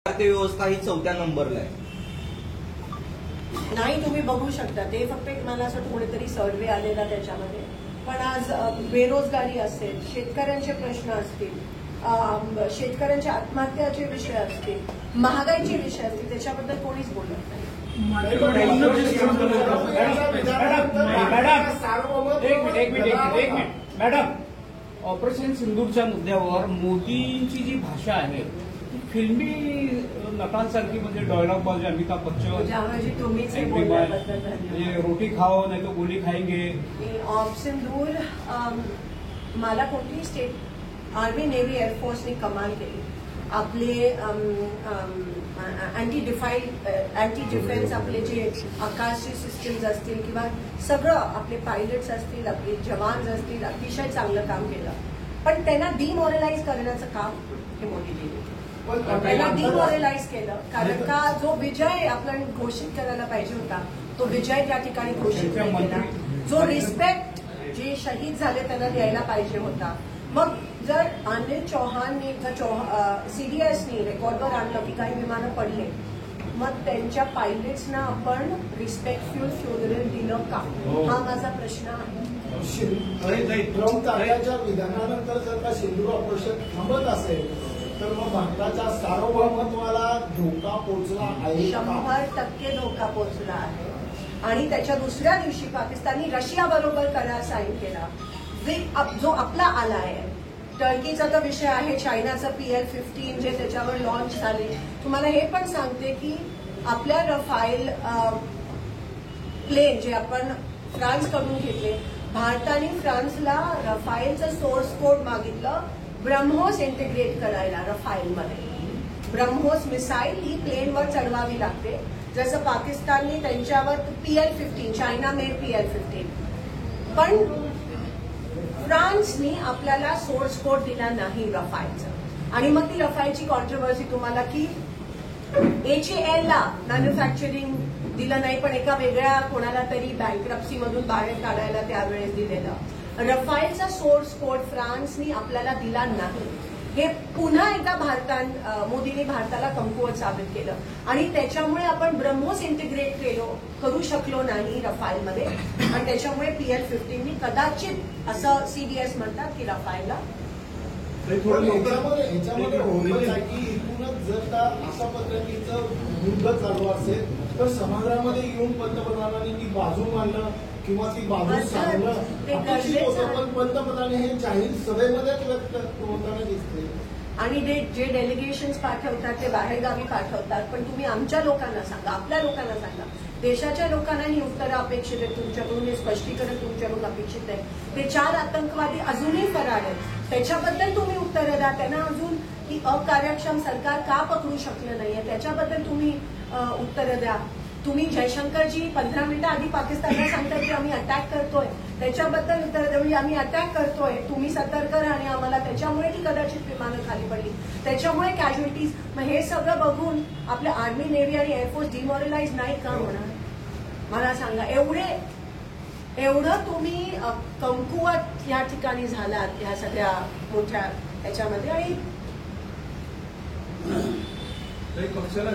व्यवस्था ही 4थ्या नंबरला आहे. नाही, तुम्ही बघू शकता ते फक्त मला असं कोणीतरी सर्वे आलेला त्याच्यामध्ये. पण आज बेरोजगारी असेल, शेतकऱ्यांचे प्रश्न असतील, शेतकऱ्यांच्या आत्महत्याचे विषय असतील, महागाईचे विषय असतील, त्याच्याबद्दल कोणीच बोलत नाही. मॅडम, ऑपरेशन सिंदूरच्या मुद्द्यावर मोदींची जी भाषा आहे ती फिल्मी नटांसारखी, म्हणजे डायलॉग बाजी अमिताभ बच्चन, तुम्हीच म्हणजे रोटी खाओ नाही तो गोली खाएंगे. ऑफ सिंदूर मला कोणतीही स्टेट आर्मी, नेव्ही, एअरफोर्सने कमाल केली. आपले अँटी डिफेन्स आपले जे आकाशची सिस्टीम्स असतील किंवा सगळं आपले पायलट्स असतील, आपले जवान असतील, अतिशय चांगलं काम केलं. पण त्यांना डिमॉरलाइज करण्याचं काम हे मोदीजींनी केलं. त्यांना डिमॉरलाइज केलं, कारण का जो विजय आपण घोषित करायला पाहिजे होता तो विजय त्या ठिकाणी घोषित नाही केला. जो रिस्पेक्ट जे शहीद झाले त्यांना द्यायला पाहिजे होता. मग जर अनिल चौहाननी सीडीएसनी रेकॉर्डवर आणलं की काही विमानं पडले, मग त्यांच्या पायलट्सना आपण रिस्पेक्टफुल फ्युनरल दिलं का, हा माझा प्रश्न आहे. ट्रम्प तात्याच्या विधानानंतर जर का सिंदूर ऑपरेशन थांबत असेल तर मग भारताच्या सार्वभौमत्वाला धोका पोहोचला आहे. 100% धोका पोहोचला आहे. आणि त्याच्या दुसऱ्या दिवशी पाकिस्ताननी रशियाबरोबर करार साईन केला, जो आपला आला आहे. टर्कीचा तो विषय आहे, चायनाचं PL-15 जे त्याच्यावर लॉन्च झाले. तुम्हाला हे पण सांगते की आपल्या रफाईल प्लेन जे आपण फ्रान्सकडून घेतले, भारताने फ्रान्सला रफाईलचं सोर्स कोड मागितलं ब्रह्मोस इंटिग्रेट करायला. रफाईलमध्ये ब्रह्मोस मिसाईल ही प्लेनवर चढवावी लागते, जसं पाकिस्तानने त्यांच्यावर PL-15 चायना मेड PL-15. पण फ्रान्सनी आपल्याला सोर्स कोड दिला नाही रफाईलचा. आणि मग ती रफाईलची कॉन्ट्रोवर्सी तुम्हाला की HAL ला मॅन्युफॅक्चरिंग दिलं नाही, पण एका वेगळ्या कोणाला तरी बँक्रप्सीमधून बाहेर काढायला त्यावेळेस दिलेलं. रफाईलचा सोर्स कोड फ्रान्सनी आपल्याला दिला नाही. हे पुन्हा एकदा मोदींनी भारताला कमकुवत साबित केलं. आणि त्याच्यामुळे आपण ब्रह्मोस इंटिग्रेट करू शकलो नाही रफाईलमध्ये. आणि त्याच्यामुळे PL-15नी कदाचित असं सीडीएस म्हणतात की रफाईलला ह्याच्यामध्ये होतच आहे की इथूनच जर का अशा पद्धतीचं युद्ध चालू असेल तर समाजामध्ये येऊन पंतप्रधानांनी ती बाजू मांडणं किंवा ती बाजू सांगणं अपेक्षित होतं. पण पंतप्रधान हे जाहीर सभेमध्येच व्यक्त होताना दिसते. आणि जे डेलिगेशन्स पाठवतात ते बाहेरगावी पाठवतात. पण तुम्ही आमच्या लोकांना सांगा, आपल्या लोकांना सांगा, देशाच्या लोकांना ही उत्तरं अपेक्षित आहेत तुमच्याकडून, हे स्पष्टीकरण तुमच्याकडून अपेक्षित आहे. ते 4 आतंकवादी अजूनही फरार आहेत, त्याच्याबद्दल तुम्ही उत्तरं द्या. त्यांना अजून ही अकार्यक्षम सरकार का पकडू शकलं नाहीये त्याच्याबद्दल तुम्ही उत्तरं द्या. तुम्ही जयशंकरजी 15 मिनिटं आधी पाकिस्तानला सांगतात की आम्ही अटॅक करतोय, त्याच्याबद्दल उत्तर द्या. म्हणजे आम्ही अटॅक करतोय, तुम्ही सतर्क राहा आणि आम्हाला त्याच्यामुळे ती कदाचित विमानं खाली पडली, त्याच्यामुळे कॅज्युअलिटीज. मग हे सगळं बघून आपल्या आर्मी, नेव्ही आणि एअरफोर्स डिमॉरलाइज नाही का होणार, मला सांगा. एवढं तुम्ही कमकुवत या ठिकाणी झालात ह्या सगळ्या मोठ्या ह्याच्यामध्ये. आणि पक्षाला